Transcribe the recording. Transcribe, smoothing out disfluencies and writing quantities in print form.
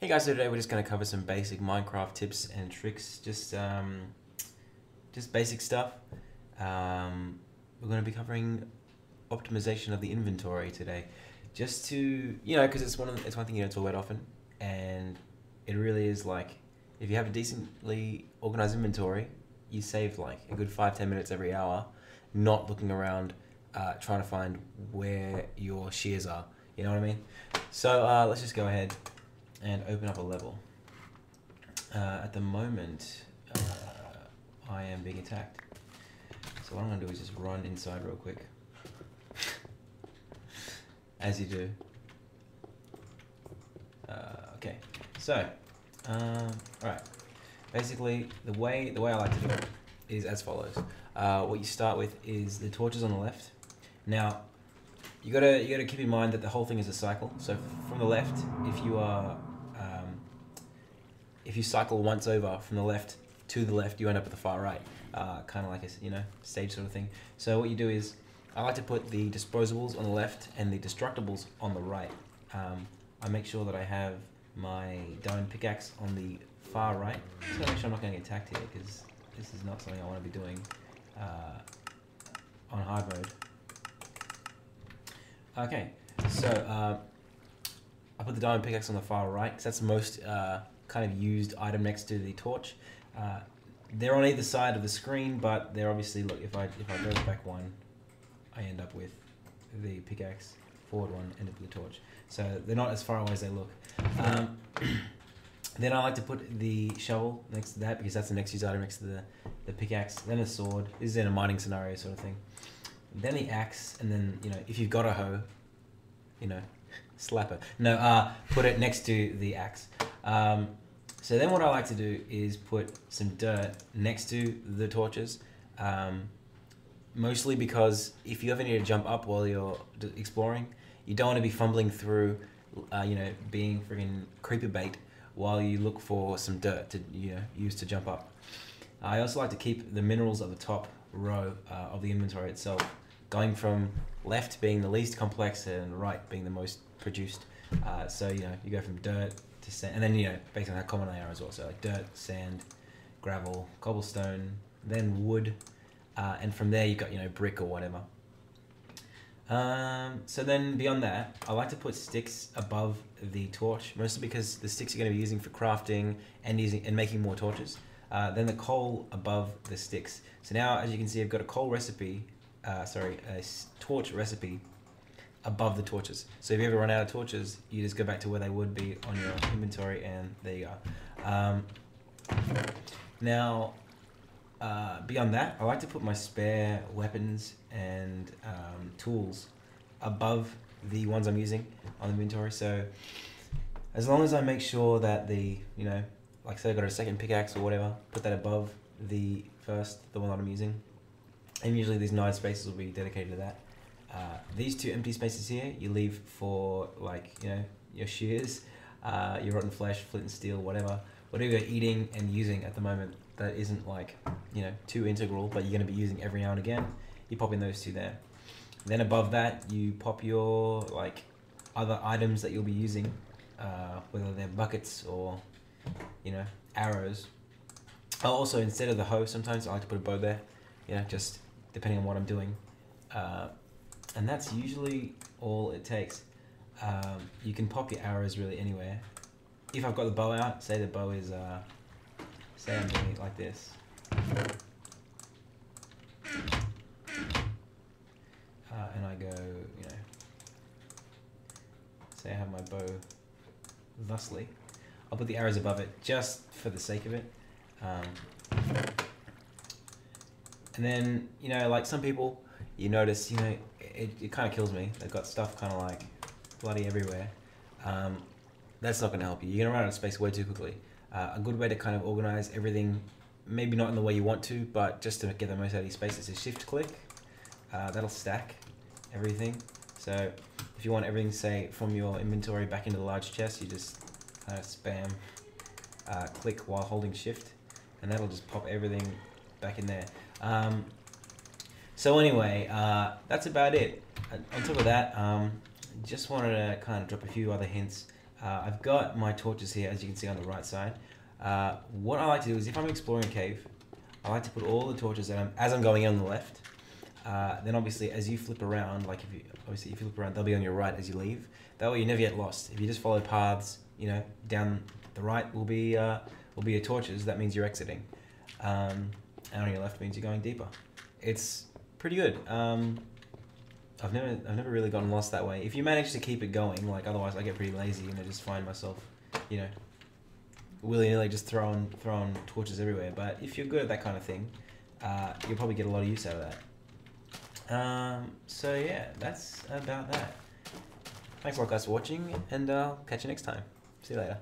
Hey guys, so today we're just going to cover some basic Minecraft tips and tricks, just basic stuff. We're going to be covering optimization of the inventory today, just to, because it's one thing you don't talk about often, and it really is like, if you have a decently organized inventory, you save like a good 5-10 minutes every hour, not looking around, trying to find where your shears are. You know what I mean? So let's just go ahead and open up a level. At the moment, I am being attacked. So what I'm gonna do is just run inside real quick. As you do. Okay, so, alright. Basically, the way I like to do it is as follows. What you start with is the torches on the left. Now, you gotta keep in mind that the whole thing is a cycle. So from the left, if you cycle once over from the left to the left, you end up at the far right, kind of like a stage sort of thing. So what you do is, I like to put the disposables on the left and the destructibles on the right. I make sure that I have my diamond pickaxe on the far right. Just gotta make sure I'm not going to get attacked here, because this is not something I want to be doing on hard mode. Okay, so I put the diamond pickaxe on the far right, because that's the most kind of used item next to the torch. They're on either side of the screen, but they're obviously, look, if I go back one, I end up with the pickaxe, forward one, end up with the torch. So they're not as far away as they look. Then I like to put the shovel next to that, because that's the next used item next to the pickaxe, then a sword. This is in a mining scenario sort of thing. Then the axe, and then, if you've got a hoe, slap it. No, put it next to the axe. So then what I like to do is put some dirt next to the torches, mostly because if you ever need to jump up while you're exploring, you don't want to be fumbling through, being friggin' creeper bait while you look for some dirt to use to jump up. I also like to keep the minerals at the top row of the inventory itself, going from left being the least complex and right being the most produced. So you go from dirt to sand, and then based on how common they are as well. So like dirt, sand, gravel, cobblestone, then wood, and from there you've got brick or whatever. So then beyond that, I like to put sticks above the torch, mostly because the sticks you're going to be using for crafting and making more torches. Then the coal above the sticks. So now, as you can see, I've got a coal recipe, a torch recipe above the torches. So if you ever run out of torches, you just go back to where they would be on your inventory, and there you go. Now, beyond that, I like to put my spare weapons and tools above the ones I'm using on the inventory. So as long as I make sure that the like say I got a second pickaxe or whatever, put that above the one that I'm using, and usually these 9 spaces will be dedicated to that. These 2 empty spaces here you leave for your shears, your rotten flesh, flint and steel, whatever you're eating and using at the moment that isn't too integral, but you're going to be using every now and again. You pop in those 2 there. Then above that you pop your other items that you'll be using, whether they're buckets or arrows. Also, instead of the hoe, sometimes I like to put a bow there, just depending on what I'm doing. And that's usually all it takes. You can pop your arrows really anywhere. If I've got the bow out, say the bow is, say I'm doing it like this. And I go, say I have my bow thusly. I'll put the arrows above it just for the sake of it. And then, like some people, you notice, it kind of kills me. They've got stuff kind of bloody everywhere. That's not going to help you. You're going to run out of space way too quickly. A good way to kind of organize everything, maybe not in the way you want to, but just to get the most out of your space, is a shift click. That'll stack everything. So if you want everything, say, from your inventory back into the large chest, you just kind of spam click while holding shift, and that'll just pop everything back in there. So anyway, that's about it. On top of that, just wanted to kind of drop a few other hints. I've got my torches here, as you can see on the right side. What I like to do is, if I'm exploring a cave, I like to put all the torches as I'm going in on the left. Then obviously, as you flip around, like if you flip around, they'll be on your right as you leave. That way, you never get lost. If you just follow paths, down the right will be your torches. That means you're exiting, and on your left means you're going deeper. It's pretty good. I've never really gotten lost that way. If you manage to keep it going, like otherwise I get pretty lazy and I just find myself, willy-nilly just throwing torches everywhere. But if you're good at that kind of thing, you'll probably get a lot of use out of that. So yeah, that's about that. Thanks a lot, guys, for watching, and I'll catch you next time. See you later.